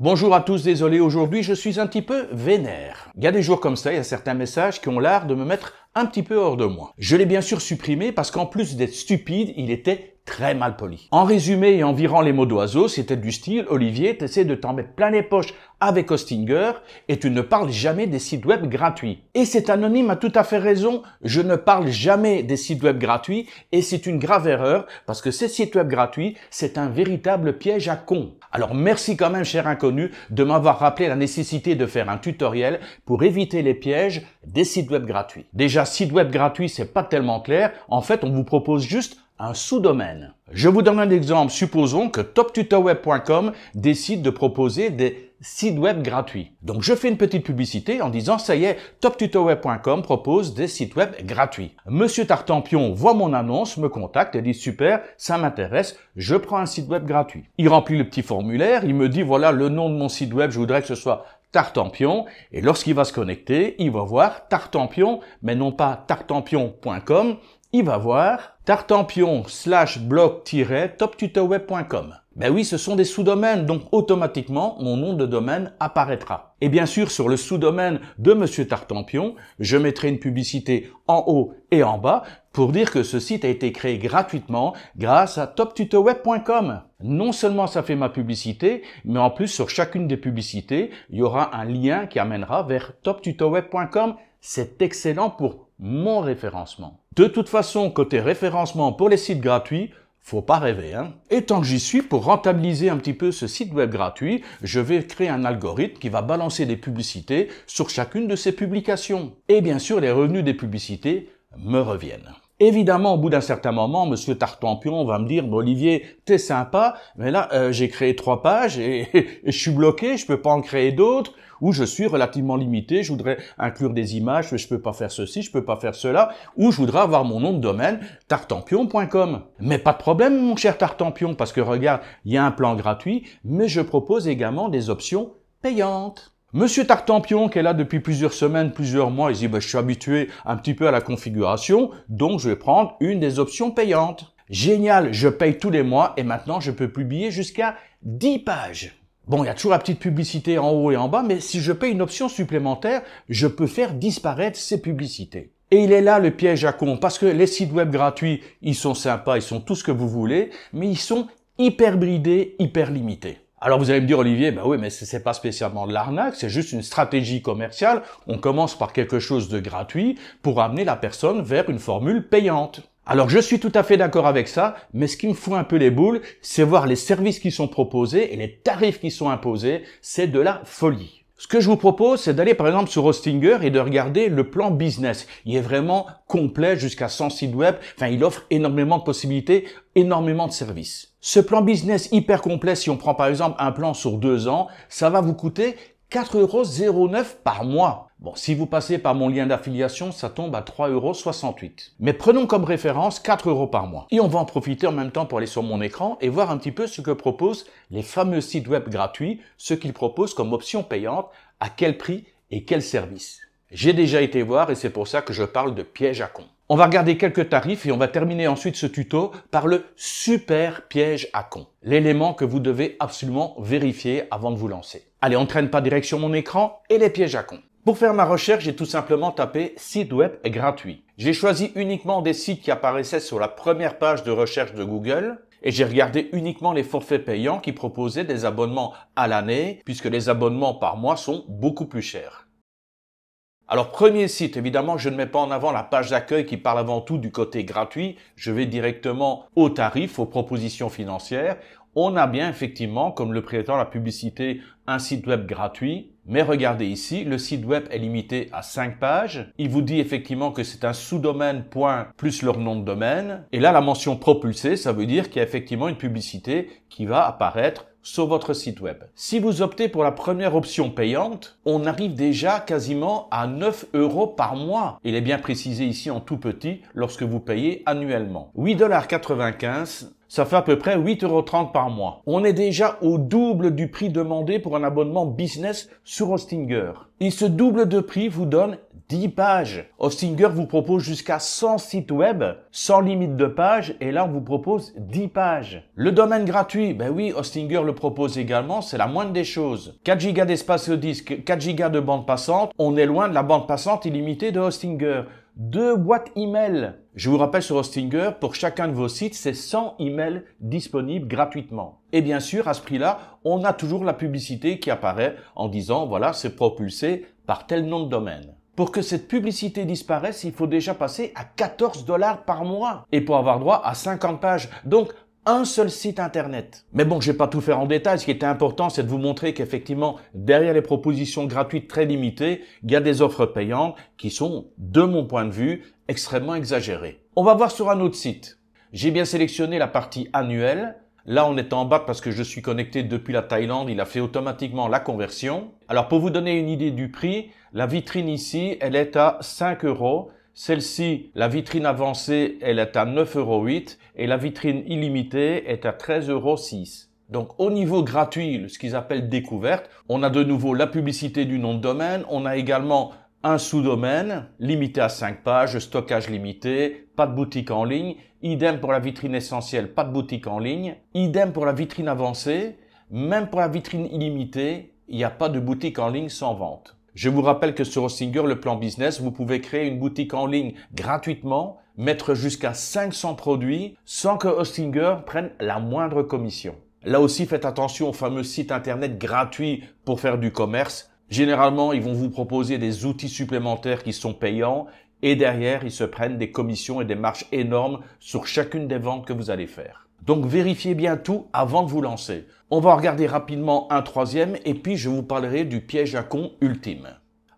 Bonjour à tous, désolé, aujourd'hui je suis un petit peu vénère. Il y a des jours comme ça, il y a certains messages qui ont l'art de me mettre un petit peu hors de moi. Je l'ai bien sûr supprimé parce qu'en plus d'être stupide, il était très mal poli. En résumé et en virant les mots d'oiseau, c'était du style « Olivier, t'essaies de t'en mettre plein les poches avec Hostinger et tu ne parles jamais des sites web gratuits. » Et cet anonyme a tout à fait raison, je ne parle jamais des sites web gratuits et c'est une grave erreur parce que ces sites web gratuits, c'est un véritable piège à con. Alors merci quand même, cher inconnu, de m'avoir rappelé la nécessité de faire un tutoriel pour éviter les pièges des sites web gratuits. Déjà, site web gratuit, c'est pas tellement clair. En fait, on vous propose juste un sous-domaine. Je vous donne un exemple. Supposons que toptutoweb.com décide de proposer des sites web gratuits. Donc, je fais une petite publicité en disant, ça y est, toptutoweb.com propose des sites web gratuits. Monsieur Tartampion voit mon annonce, me contacte et dit, super, ça m'intéresse, je prends un site web gratuit. Il remplit le petit formulaire, il me dit, voilà le nom de mon site web, je voudrais que ce soit Tartampion, et lorsqu'il va se connecter, il va voir Tartampion, mais non pas tartampion.com, il va voir tartampion/blog-toptutoweb.com. Ben oui, ce sont des sous-domaines, donc automatiquement, mon nom de domaine apparaîtra. Et bien sûr, sur le sous-domaine de Monsieur Tartampion, je mettrai une publicité en haut et en bas pour dire que ce site a été créé gratuitement grâce à toptutoweb.com. Non seulement ça fait ma publicité, mais en plus, sur chacune des publicités, il y aura un lien qui amènera vers toptutoweb.com. C'est excellent pour mon référencement. De toute façon, côté référencement pour les sites gratuits, faut pas rêver, hein. Et tant que j'y suis, pour rentabiliser un petit peu ce site web gratuit, je vais créer un algorithme qui va balancer des publicités sur chacune de ces publications. Et bien sûr, les revenus des publicités me reviennent. Évidemment, au bout d'un certain moment, Monsieur Tartampion va me dire, bon, Olivier, t'es sympa, mais là, j'ai créé 3 pages et je suis bloqué, je peux pas en créer d'autres, ou je suis relativement limité, je voudrais inclure des images, mais je peux pas faire ceci, je peux pas faire cela, ou je voudrais avoir mon nom de domaine, tartampion.com. Mais pas de problème, mon cher Tartampion, parce que regarde, il y a un plan gratuit, mais je propose également des options payantes. Monsieur Tartampion, qui est là depuis plusieurs semaines, plusieurs mois, il dit, je suis habitué un petit peu à la configuration, donc je vais prendre une des options payantes. Génial, je paye tous les mois et maintenant je peux publier jusqu'à 10 pages. Bon, il y a toujours la petite publicité en haut et en bas, mais si je paye une option supplémentaire, je peux faire disparaître ces publicités. Et il est là le piège à con, parce que les sites web gratuits, ils sont sympas, ils sont tout ce que vous voulez, mais ils sont hyper bridés, hyper limités. Alors vous allez me dire, Olivier, oui, mais c'est pas spécialement de l'arnaque, c'est juste une stratégie commerciale. On commence par quelque chose de gratuit pour amener la personne vers une formule payante. Alors je suis tout à fait d'accord avec ça, mais ce qui me fout un peu les boules, c'est voir les services qui sont proposés et les tarifs qui sont imposés, c'est de la folie. Ce que je vous propose, c'est d'aller par exemple sur Hostinger et de regarder le plan business. Il est vraiment complet jusqu'à 100 sites web. Enfin, il offre énormément de possibilités, énormément de services. Ce plan business hyper complet, si on prend par exemple un plan sur 2 ans, ça va vous coûter 4,09 € par mois. Bon, si vous passez par mon lien d'affiliation, ça tombe à 3,68 €. Mais prenons comme référence 4 € par mois. Et on va en profiter en même temps pour aller sur mon écran et voir un petit peu ce que proposent les fameux sites web gratuits, ce qu'ils proposent comme option payante, à quel prix et quel service. J'ai déjà été voir et c'est pour ça que je parle de piège à con. On va regarder quelques tarifs et on va terminer ensuite ce tuto par le super piège à con. L'élément que vous devez absolument vérifier avant de vous lancer. Allez, on ne traîne pas direction mon écran et les pièges à con. Pour faire ma recherche, j'ai tout simplement tapé site web gratuit. J'ai choisi uniquement des sites qui apparaissaient sur la première page de recherche de Google et j'ai regardé uniquement les forfaits payants qui proposaient des abonnements à l'année puisque les abonnements par mois sont beaucoup plus chers. Alors, premier site, évidemment, je ne mets pas en avant la page d'accueil qui parle avant tout du côté gratuit. Je vais directement aux tarifs, aux propositions financières. On a bien, effectivement, comme le prétend la publicité, un site web gratuit. Mais regardez ici, le site web est limité à 5 pages. Il vous dit effectivement que c'est un sous-domaine point plus leur nom de domaine. Et là, la mention propulsée, ça veut dire qu'il y a effectivement une publicité qui va apparaître sur votre site web. Si vous optez pour la première option payante, on arrive déjà quasiment à 9 € par mois. Il est bien précisé ici en tout petit lorsque vous payez annuellement. 8,95 $, ça fait à peu près 8,30 € par mois. On est déjà au double du prix demandé pour un abonnement business sur Hostinger. Et ce double de prix vous donne 10 pages. Hostinger vous propose jusqu'à 100 sites web, sans limite de pages, et là on vous propose 10 pages. Le domaine gratuit, ben oui, Hostinger le propose également, c'est la moindre des choses. 4 Go d'espace disque, 4 Go de bande passante, on est loin de la bande passante illimitée de Hostinger. 2 boîtes email. Je vous rappelle sur Hostinger, pour chacun de vos sites, c'est 100 emails disponibles gratuitement. Et bien sûr, à ce prix-là, on a toujours la publicité qui apparaît en disant, voilà, c'est propulsé par tel nom de domaine. Pour que cette publicité disparaisse, il faut déjà passer à 14 $ par mois. Et pour avoir droit à 50 pages. Donc, un seul site internet. Mais bon, je vais pas tout faire en détail. Ce qui était important, c'est de vous montrer qu'effectivement, derrière les propositions gratuites très limitées, il y a des offres payantes qui sont, de mon point de vue, extrêmement exagérées. On va voir sur un autre site. J'ai bien sélectionné la partie annuelle. Là, on est en bas parce que je suis connecté depuis la Thaïlande. Il a fait automatiquement la conversion. Alors, pour vous donner une idée du prix, la vitrine ici, elle est à 5 €. Celle-ci, la vitrine avancée, elle est à 9,08 € et la vitrine illimitée est à 13,06 €. Donc au niveau gratuit, ce qu'ils appellent découverte, on a de nouveau la publicité du nom de domaine, on a également un sous-domaine limité à 5 pages, stockage limité, pas de boutique en ligne, idem pour la vitrine essentielle, pas de boutique en ligne, idem pour la vitrine avancée, même pour la vitrine illimitée, il n'y a pas de boutique en ligne sans vente. Je vous rappelle que sur Hostinger, le plan business, vous pouvez créer une boutique en ligne gratuitement, mettre jusqu'à 500 produits sans que Hostinger prenne la moindre commission. Là aussi, faites attention aux fameux sites internet gratuits pour faire du commerce. Généralement, ils vont vous proposer des outils supplémentaires qui sont payants et derrière, ils se prennent des commissions et des marges énormes sur chacune des ventes que vous allez faire. Donc vérifiez bien tout avant de vous lancer. On va regarder rapidement un troisième et puis je vous parlerai du piège à con ultime.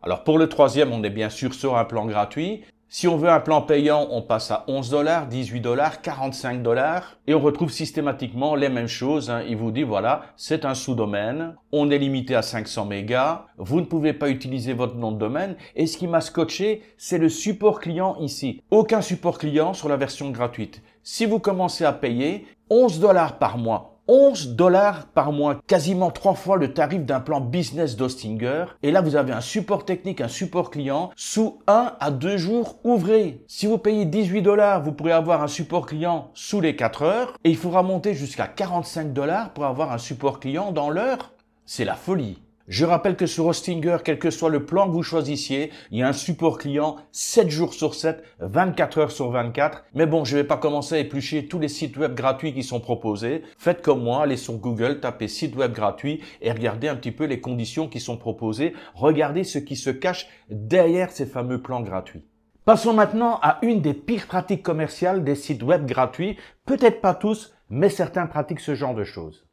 Alors pour le troisième, on est bien sûr sur un plan gratuit. Si on veut un plan payant, on passe à 11 $, 18 $, 45 $ et on retrouve systématiquement les mêmes choses. Il vous dit voilà, c'est un sous-domaine, on est limité à 500 mégas, vous ne pouvez pas utiliser votre nom de domaine et ce qui m'a scotché, c'est le support client ici. Aucun support client sur la version gratuite. Si vous commencez à payer 11 $ par mois, 11 $ par mois, quasiment 3 fois le tarif d'un plan business d'Hostinger. Et là, vous avez un support technique, un support client sous 1 à 2 jours ouvrés. Si vous payez 18 $, vous pourrez avoir un support client sous les 4 heures. Et il faudra monter jusqu'à 45 $ pour avoir un support client dans l'heure. C'est la folie. Je rappelle que sur Hostinger, quel que soit le plan que vous choisissiez, il y a un support client 7 jours sur 7, 24 heures sur 24. Mais bon, je ne vais pas commencer à éplucher tous les sites web gratuits qui sont proposés. Faites comme moi, allez sur Google, tapez site web gratuit et regardez un petit peu les conditions qui sont proposées. Regardez ce qui se cache derrière ces fameux plans gratuits. Passons maintenant à une des pires pratiques commerciales des sites web gratuits. Peut-être pas tous, mais certains pratiquent ce genre de choses.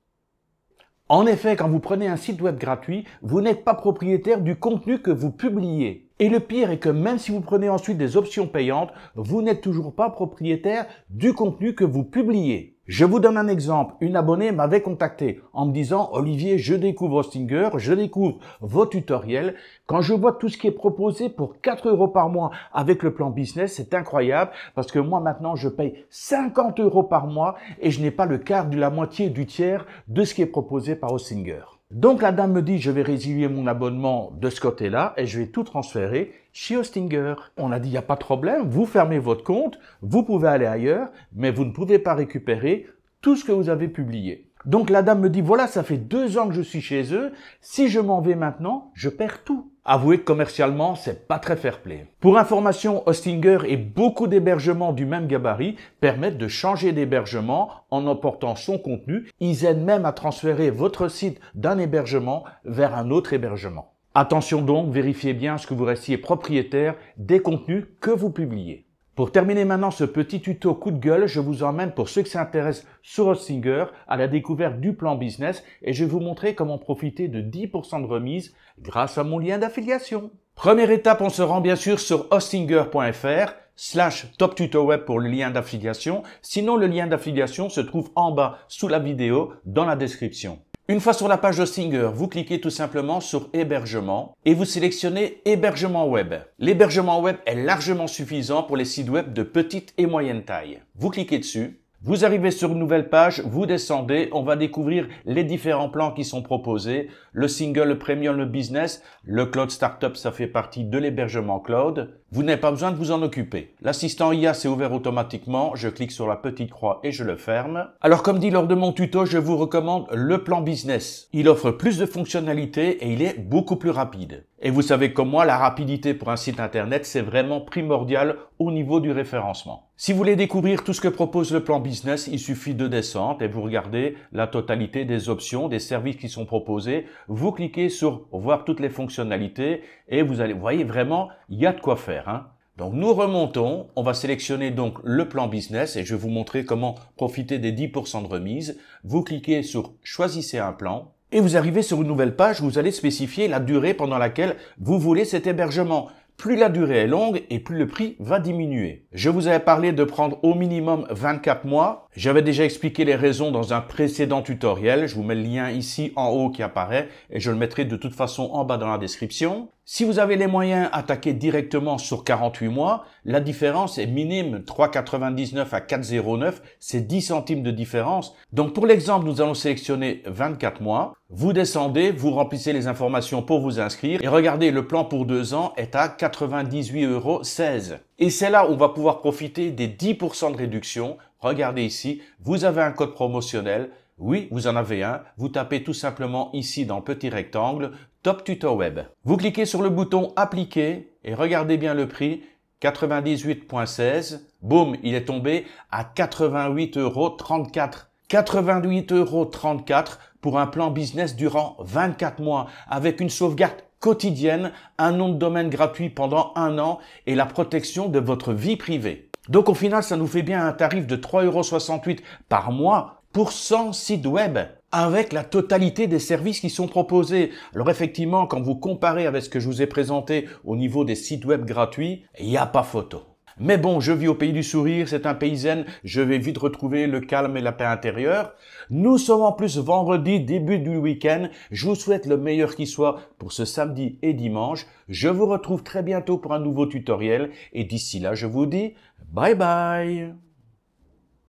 En effet, quand vous prenez un site web gratuit, vous n'êtes pas propriétaire du contenu que vous publiez. Et le pire est que même si vous prenez ensuite des options payantes, vous n'êtes toujours pas propriétaire du contenu que vous publiez. Je vous donne un exemple. Une abonnée m'avait contacté en me disant « Olivier, je découvre Hostinger, je découvre vos tutoriels. Quand je vois tout ce qui est proposé pour 4 € par mois avec le plan business, c'est incroyable parce que moi maintenant je paye 50 € par mois et je n'ai pas le quart de la moitié du tiers de ce qui est proposé par Hostinger. » Donc la dame me dit « Je vais résilier mon abonnement de ce côté-là et je vais tout transférer chez Hostinger. » On a dit « Il n'y a pas de problème, vous fermez votre compte, vous pouvez aller ailleurs, mais vous ne pouvez pas récupérer tout ce que vous avez publié. » Donc la dame me dit « Voilà, ça fait 2 ans que je suis chez eux, si je m'en vais maintenant, je perds tout. » Avouez que commercialement, c'est pas très fair-play. Pour information, Hostinger et beaucoup d'hébergements du même gabarit permettent de changer d'hébergement en emportant son contenu. Ils aident même à transférer votre site d'un hébergement vers un autre hébergement. Attention donc, vérifiez bien ce que vous restiez propriétaire des contenus que vous publiez. Pour terminer maintenant ce petit tuto coup de gueule, je vous emmène pour ceux qui s'intéressent sur Hostinger à la découverte du plan business et je vais vous montrer comment profiter de 10% de remise grâce à mon lien d'affiliation. Première étape, on se rend bien sûr sur hostinger.fr/toptutoweb pour le lien d'affiliation. Sinon, le lien d'affiliation se trouve en bas sous la vidéo dans la description. Une fois sur la page Hostinger, vous cliquez tout simplement sur Hébergement et vous sélectionnez Hébergement web. L'hébergement web est largement suffisant pour les sites web de petite et moyenne taille. Vous cliquez dessus. Vous arrivez sur une nouvelle page, vous descendez, on va découvrir les différents plans qui sont proposés. Le single, le premium, le business, le cloud startup, ça fait partie de l'hébergement cloud. Vous n'avez pas besoin de vous en occuper. L'assistant IA s'est ouvert automatiquement, je clique sur la petite croix et je le ferme. Alors comme dit lors de mon tuto, je vous recommande le plan business. Il offre plus de fonctionnalités et il est beaucoup plus rapide. Et vous savez comme moi, la rapidité pour un site internet, c'est vraiment primordial au niveau du référencement. Si vous voulez découvrir tout ce que propose le plan business, il suffit de descendre et vous regardez la totalité des options, des services qui sont proposés. Vous cliquez sur voir toutes les fonctionnalités et vous voyez vraiment, il y a de quoi faire, hein. Donc nous remontons, on va sélectionner donc le plan business et je vais vous montrer comment profiter des 10% de remise. Vous cliquez sur choisissez un plan. Et vous arrivez sur une nouvelle page où vous allez spécifier la durée pendant laquelle vous voulez cet hébergement. Plus la durée est longue et plus le prix va diminuer. Je vous avais parlé de prendre au minimum 24 mois. J'avais déjà expliqué les raisons dans un précédent tutoriel. Je vous mets le lien ici en haut qui apparaît et je le mettrai de toute façon en bas dans la description. Si vous avez les moyens, attaquez directement sur 48 mois. La différence est minime, 3,99 à 4,09. C'est 10 centimes de différence. Donc pour l'exemple, nous allons sélectionner 24 mois. Vous descendez, vous remplissez les informations pour vous inscrire. Et regardez, le plan pour 2 ans est à 98,16 €. Et c'est là où on va pouvoir profiter des 10% de réduction. Regardez ici, vous avez un code promotionnel. Oui, vous en avez un. Vous tapez tout simplement ici dans le petit rectangle Top Tuto Web. Vous cliquez sur le bouton Appliquer et regardez bien le prix, 98,16 €. Boum, il est tombé à 88,34 €. 88,34 € pour un plan business durant 24 mois avec une sauvegarde quotidienne, un nom de domaine gratuit pendant 1 an et la protection de votre vie privée. Donc au final, ça nous fait bien un tarif de 3,68 € par mois pour 100 sites web avec la totalité des services qui sont proposés. Alors effectivement, quand vous comparez avec ce que je vous ai présenté au niveau des sites web gratuits, il n'y a pas photo. Mais bon, je vis au pays du sourire, c'est un pays zen, je vais vite retrouver le calme et la paix intérieure. Nous sommes en plus vendredi, début du week-end. Je vous souhaite le meilleur qui soit pour ce samedi et dimanche. Je vous retrouve très bientôt pour un nouveau tutoriel et d'ici là, je vous dis bye bye.